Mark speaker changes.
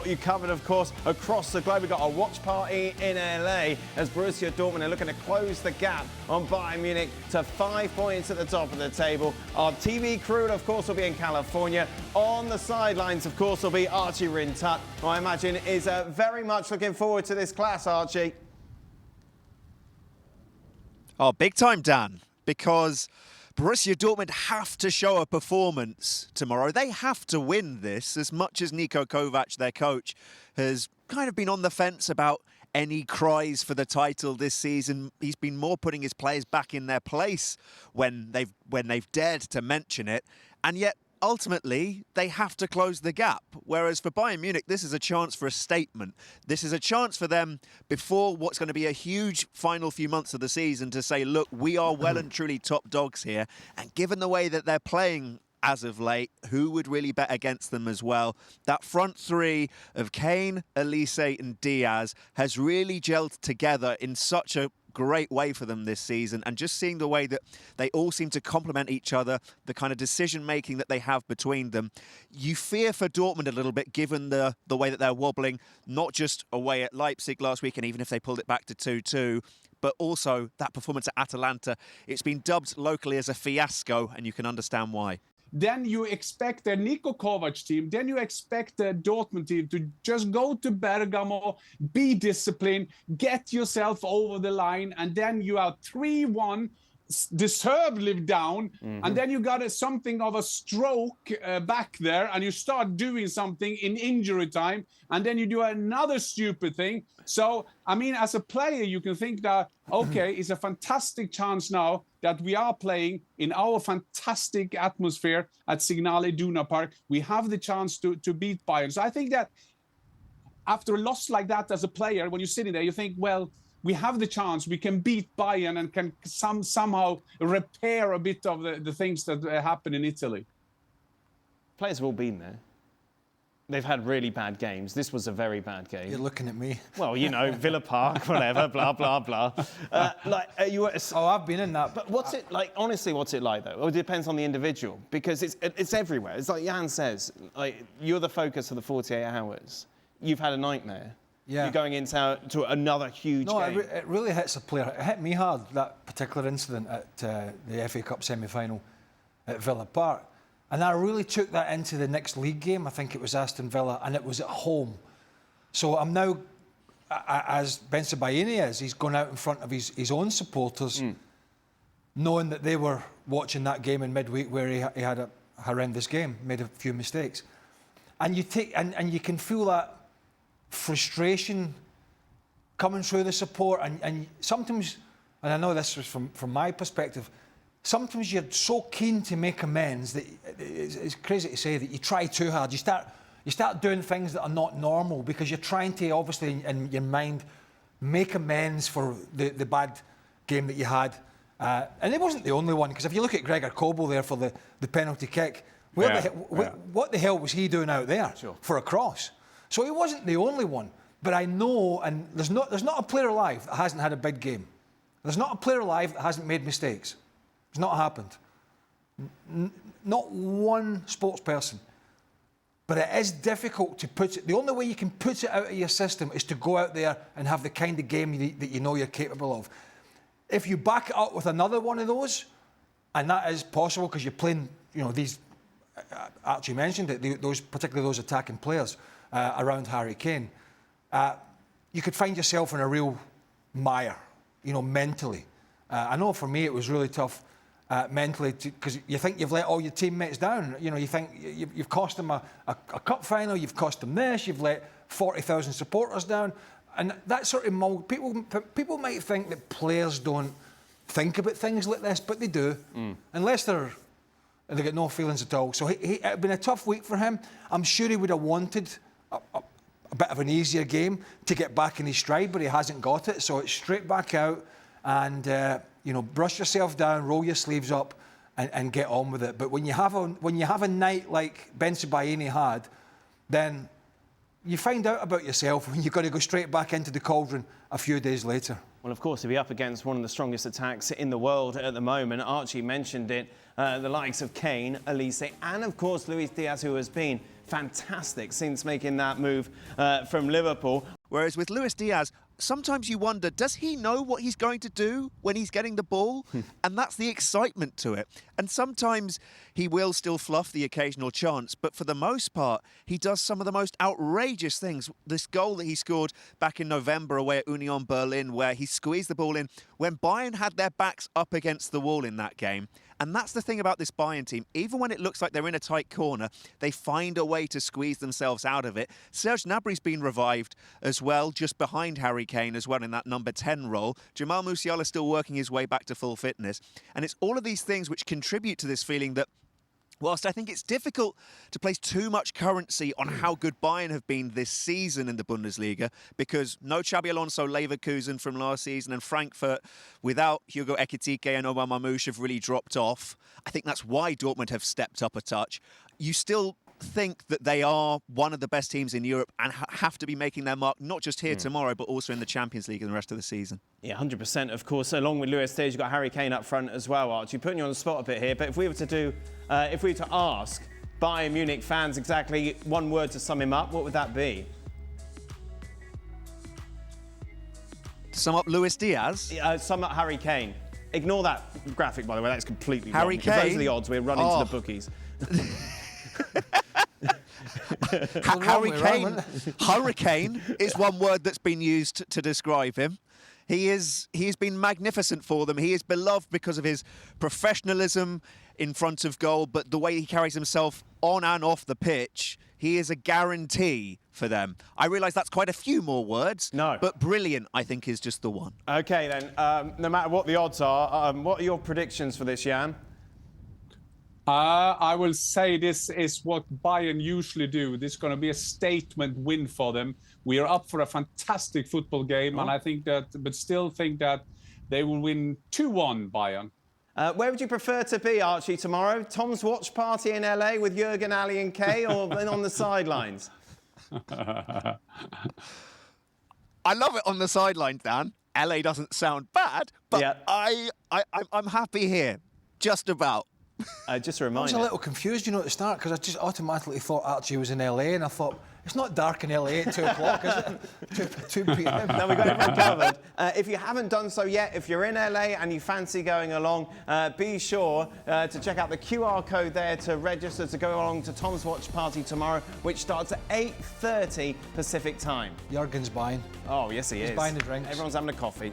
Speaker 1: you covered, of course, across the globe. We've got a watch party in LA as Borussia Dortmund are looking to close the gap on Bayern Munich to 5 points at the top of the table. Our TV crew, of course, will be in California. On the sidelines, of course, will be Archie Rhind-Tutt, who I imagine is very much looking forward to this class, Archie.
Speaker 2: Oh, big time, Dan, because Borussia Dortmund have to show a performance tomorrow. They have to win this, as much as Niko Kovac, their coach, has kind of been on the fence about any cries for the title this season. He's been more putting his players back in their place when they've dared to mention it. And yet, ultimately, they have to close the gap. Whereas for Bayern Munich, this is a chance for a statement. This is a chance for them before what's going to be a huge final few months of the season to say, look, we are well and truly top dogs here. And given the way that they're playing as of late, who would really bet against them as well? That front three of Kane, Elise and Diaz has really gelled together in such a great way for them this season, and just seeing the way that they all seem to complement each other, the kind of decision-making that they have between them, you fear for Dortmund a little bit, given the way that they're wobbling, not just away at Leipzig last week, and even if they pulled it back to 2-2, but also that performance at Atalanta. It's been dubbed locally as a fiasco, and you can understand why.
Speaker 3: Then you expect the Niko Kovac team, then you expect the Dortmund team to just go to Bergamo, be disciplined, get yourself over the line, and then you are 3-1, deservedly down, and then you got something of a stroke back there, and you start doing something in injury time, and then you do another stupid thing. So, I mean, as a player, you can think that, okay, it's a fantastic chance now that we are playing in our fantastic atmosphere at Signal Iduna Park. We have the chance to beat Bayern. So I think that after a loss like that as a player, when you're sitting there, you think, well, we have the chance, we can beat Bayern and can somehow repair a bit of the things that happen in Italy.
Speaker 1: Players have all been there. They've had really bad games. This was a very bad game.
Speaker 4: You're looking at me.
Speaker 1: Well, you know, Villa Park, whatever, blah, blah, blah.
Speaker 4: I've been in that.
Speaker 1: But what's it like, honestly, what's it like, though? Well, it depends on the individual, because it's everywhere. It's like Jan says, like, you're the focus of the 48 hours. You've had a nightmare.
Speaker 4: Yeah.
Speaker 1: You're going into another huge game.
Speaker 4: It really hits a player. It hit me hard, that particular incident at the FA Cup semi-final at Villa Park. And I really took that into the next league game. I think it was Aston Villa, and it was at home. So I'm now, as Ben Sebaini is, he's gone out in front of his own supporters, knowing that they were watching that game in midweek where he had a horrendous game, made a few mistakes. And you can feel that frustration coming through the support, and sometimes, and I know this was from my perspective, sometimes you're so keen to make amends that it's crazy to say that you try too hard. You start doing things that are not normal because you're trying to, obviously, in your mind, make amends for the bad game that you had. And it wasn't the only one, because if you look at Gregor Kobel there for the penalty kick, what the hell was he doing out there for a cross? So he wasn't the only one. But I know, and there's not a player alive that hasn't had a big game. There's not a player alive that hasn't made mistakes. It's not happened. Not one sports person. But it is difficult to put it. The only way you can put it out of your system is to go out there and have the kind of game that you know you're capable of. If you back it up with another one of those, and that is possible because you're playing, these, Archie mentioned it, particularly those attacking players around Harry Kane, you could find yourself in a real mire, mentally. I know for me it was really tough. Mentally, because you think you've let all your teammates down. You think you've cost them a cup final, you've cost them this, you've let 40,000 supporters down, and that sort of mould. People might think that players don't think about things like this, but they do, unless they got no feelings at all. So it'd been a tough week for him. I'm sure he would have wanted a bit of an easier game to get back in his stride, but he hasn't got it. So it's straight back out and. Brush yourself down, roll your sleeves up, and get on with it. But when you have a night like Ben Sebaini had, then you find out about yourself when you've got to go straight back into the cauldron a few days later.
Speaker 1: Well, of course, he'll be up against one of the strongest attacks in the world at the moment. Archie mentioned it, the likes of Kane, Elise, and of course Luis Diaz, who has been fantastic since making that move from Liverpool.
Speaker 2: Whereas with Luis Diaz, sometimes you wonder, does he know what he's going to do when he's getting the ball? And that's the excitement to it. And sometimes he will still fluff the occasional chance, but for the most part, he does some of the most outrageous things. This goal that he scored back in November away at Union Berlin, where he squeezed the ball in when Bayern had their backs up against the wall in that game. And that's the thing about this Bayern team. Even when it looks like they're in a tight corner, they find a way to squeeze themselves out of it. Serge Gnabry's been revived as well, just behind Harry Kane as well in that number 10 role. Jamal Musiala still working his way back to full fitness. And it's all of these things which contribute to this feeling that whilst I think it's difficult to place too much currency on how good Bayern have been this season in the Bundesliga, because no Xabi Alonso Leverkusen from last season, and Frankfurt without Hugo Ekitike and Omar Mamouche have really dropped off. I think that's why Dortmund have stepped up a touch. You still think that they are one of the best teams in Europe and have to be making their mark, not just here tomorrow, but also in the Champions League and the rest of the season.
Speaker 1: Yeah, 100%, of course. Along with Luis Diaz, you've got Harry Kane up front as well, Archie. Putting you on the spot a bit here, but if we were to ask Bayern Munich fans exactly one word to sum him up, what would that be?
Speaker 2: To sum up Luis Diaz?
Speaker 1: Sum up Harry Kane. Ignore that graphic, by the way. That's completely
Speaker 2: Harry
Speaker 1: wrong.
Speaker 2: Kane?
Speaker 1: Those are the odds. We're running to the bookies.
Speaker 2: Hurricane is one word that's been used to describe him. He has been magnificent for them. He is beloved because of his professionalism in front of goal, but the way he carries himself on and off the pitch, he is a guarantee for them. I realise that's quite a few more words, but brilliant, I think, is just the one.
Speaker 1: OK, then, no matter what the odds are, what are your predictions for this, Jan?
Speaker 3: I will say this is what Bayern usually do. This is going to be a statement win for them. We are up for a fantastic football game, and I think that, but still think that they will win 2-1 Bayern.
Speaker 1: Where would you prefer to be, Archie, tomorrow? Tom's watch party in LA with Jurgen, Ali and Kay, or on the sidelines?
Speaker 2: I love it on the sidelines, Dan. LA doesn't sound bad, but I'm happy here, just about.
Speaker 1: Just a reminder.
Speaker 4: I was a little confused, at the start, because I just automatically thought Archie was in LA, and I thought, it's not dark in LA at 2 o'clock, is it? 2 p.m.
Speaker 1: No, we've got everyone covered. If you haven't done so yet, if you're in LA and you fancy going along, be sure to check out the QR code there to register to go along to Tom's watch party tomorrow, which starts at 8:30 Pacific time.
Speaker 4: Jurgen's buying.
Speaker 1: Oh, yes, he is.
Speaker 4: He's buying the drinks.
Speaker 1: Everyone's having a coffee.